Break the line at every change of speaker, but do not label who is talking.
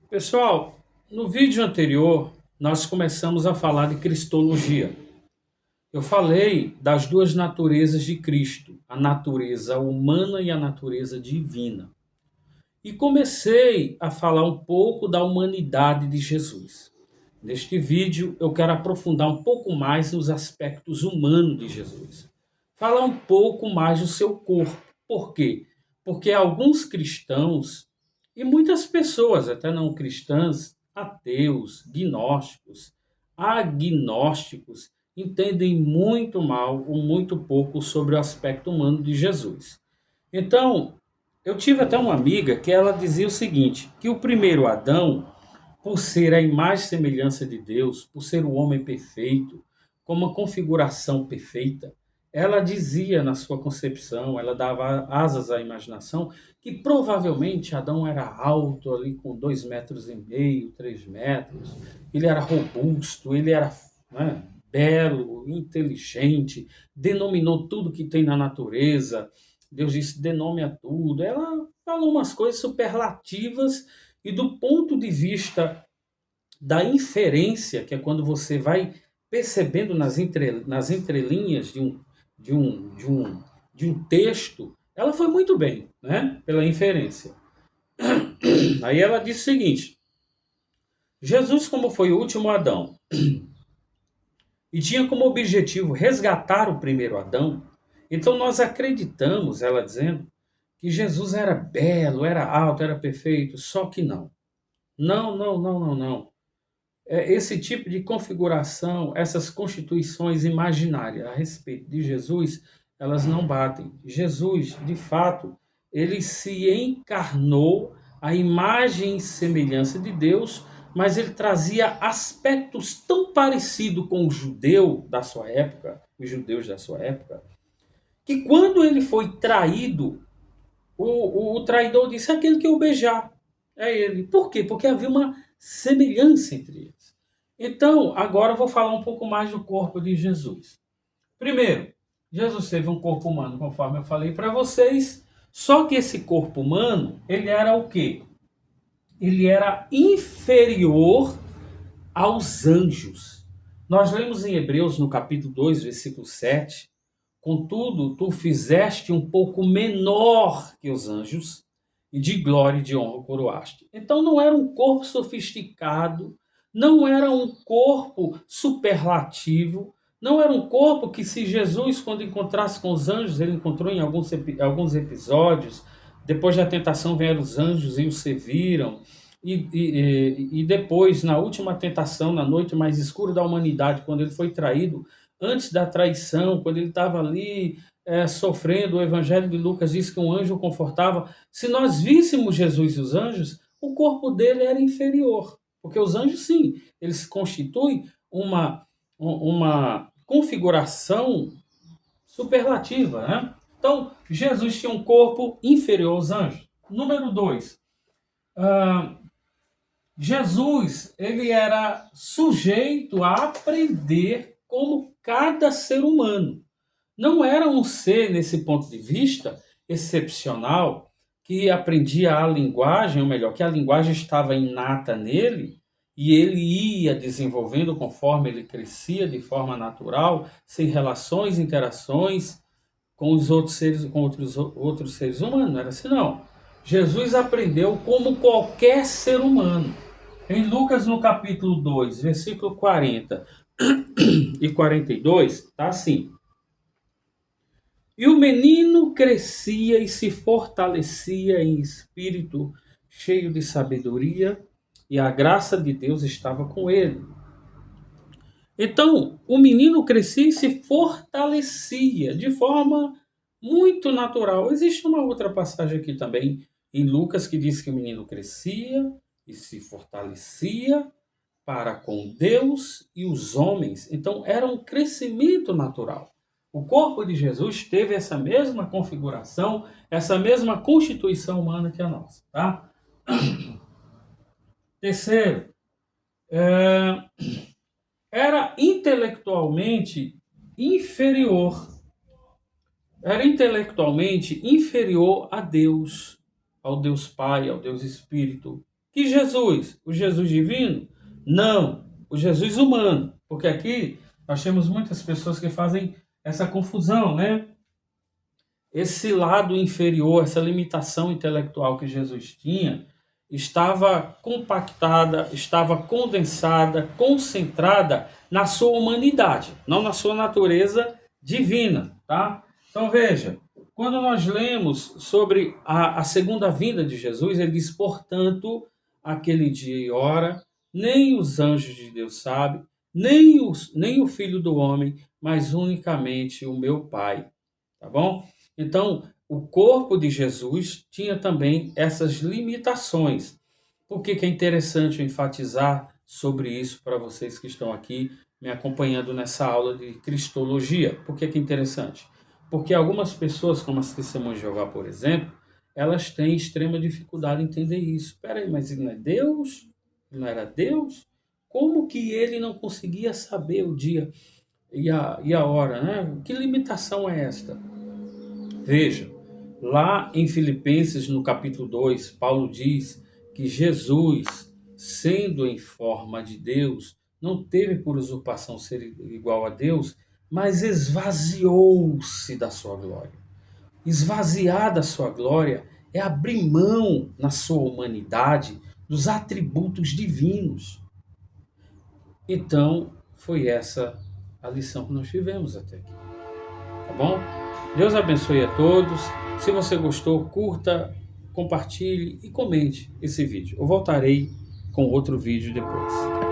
Pessoal, no vídeo anterior nós começamos a falar de cristologia. Eu falei das duas naturezas de Cristo, a natureza humana e a natureza divina. E comecei a falar um pouco da humanidade de Jesus. Neste vídeo eu quero aprofundar um pouco mais nos aspectos humanos de Jesus. Falar um pouco mais do seu corpo. Por quê? Porque alguns cristãos e muitas pessoas, até não cristãs, ateus, gnósticos, agnósticos, entendem muito mal ou muito pouco sobre o aspecto humano de Jesus. Então, eu tive até uma amiga que ela dizia o seguinte, que o primeiro Adão, por ser a imagem e semelhança de Deus, por ser o homem perfeito, com uma configuração perfeita, ela dizia na sua concepção, ela dava asas à imaginação, que provavelmente Adão era alto, ali com 2,5 metros, 3 metros, ele era robusto, ele era, né, belo, inteligente, denominou tudo que tem na natureza. Deus disse: denome a tudo. Ela falou umas coisas superlativas e do ponto de vista da inferência, que é quando você vai percebendo nas entrelinhas de um, de, um, de um texto, ela foi muito bem, né? Pela inferência. Aí ela disse o seguinte: Jesus, como foi o último Adão, e tinha como objetivo resgatar o primeiro Adão, então nós acreditamos, ela dizendo, que Jesus era belo, era alto, era perfeito, só que não. Não, não, não, não, não. Esse tipo de configuração, essas constituições imaginárias a respeito de Jesus, elas não batem. Jesus, de fato, ele se encarnou a imagem e semelhança de Deus, mas ele trazia aspectos tão parecidos com o judeu da sua época, os judeus da sua época, que quando ele foi traído, o traidor disse: aquele que eu beijar é ele. Por quê? Porque havia uma semelhança entre eles. Então, agora eu vou falar um pouco mais do corpo de Jesus. Primeiro, Jesus teve um corpo humano, conforme eu falei para vocês, só que esse corpo humano, ele era o quê? Ele era inferior aos anjos. Nós lemos em Hebreus, no capítulo 2, versículo 7, contudo, tu fizeste um pouco menor que os anjos, e de glória e de honra o coroaste. Então não era um corpo sofisticado, não era um corpo superlativo, não era um corpo que, se Jesus, quando encontrasse com os anjos, ele encontrou em alguns episódios, depois da tentação vieram os anjos e o serviram, e depois, na última tentação, na noite mais escura da humanidade, quando ele foi traído, antes da traição, quando ele estava ali sofrendo, o Evangelho de Lucas diz que um anjo o confortava. Se nós víssemos Jesus e os anjos, o corpo dele era inferior, porque os anjos, sim, eles constituem uma configuração superlativa, né? Então, Jesus tinha um corpo inferior aos anjos. Número dois, ah, Jesus, ele era sujeito a aprender como cada ser humano. Não era um ser, nesse ponto de vista, excepcional, que aprendia a linguagem, ou melhor, que a linguagem estava inata nele, e ele ia desenvolvendo conforme ele crescia de forma natural, sem relações, interações com os outros seres, com outros seres humanos. Não era assim, não. Jesus aprendeu como qualquer ser humano. Em Lucas, no capítulo 2, versículo 40 e 42, está assim: e o menino crescia e se fortalecia em espírito, cheio de sabedoria, e a graça de Deus estava com ele. Então, o menino crescia e se fortalecia de forma muito natural. Existe uma outra passagem aqui também, em Lucas, que diz que o menino crescia e se fortalecia para com Deus e os homens. Então, era um crescimento natural. O corpo de Jesus teve essa mesma configuração, essa mesma constituição humana que a nossa. Tá? Terceiro, é, era intelectualmente inferior. Era intelectualmente inferior a Deus, ao Deus Pai, ao Deus Espírito, Que Jesus? O Jesus divino? Não, o Jesus humano. Porque aqui nós temos muitas pessoas que fazem essa confusão, né? Esse lado inferior, essa limitação intelectual que Jesus tinha, estava compactada, estava condensada, concentrada na sua humanidade, não na sua natureza divina, tá? Então veja, quando nós lemos sobre a segunda vinda de Jesus, ele diz, portanto, aquele dia e hora, nem os anjos de Deus sabem, nem o Filho do Homem, mas unicamente o meu Pai, tá bom? Então, o corpo de Jesus tinha também essas limitações. Por que que é interessante eu enfatizar sobre isso para vocês que estão aqui me acompanhando nessa aula de Cristologia? Por que que é interessante? Porque algumas pessoas, como as testemunhas de Jeová, por exemplo, elas têm extrema dificuldade em entender isso. Espera aí, mas ele não é Deus? Ele não era Deus? Como que ele não conseguia saber o dia e a hora, né? Que limitação é esta? Veja, lá em Filipenses, no capítulo 2, Paulo diz que Jesus, sendo em forma de Deus, não teve por usurpação ser igual a Deus, mas esvaziou-se da sua glória. Esvaziar da sua glória é abrir mão na sua humanidade dos atributos divinos. Então, foi essa a lição que nós tivemos até aqui. Tá bom? Deus abençoe a todos. Se você gostou, curta, compartilhe e comente esse vídeo. Eu voltarei com outro vídeo depois.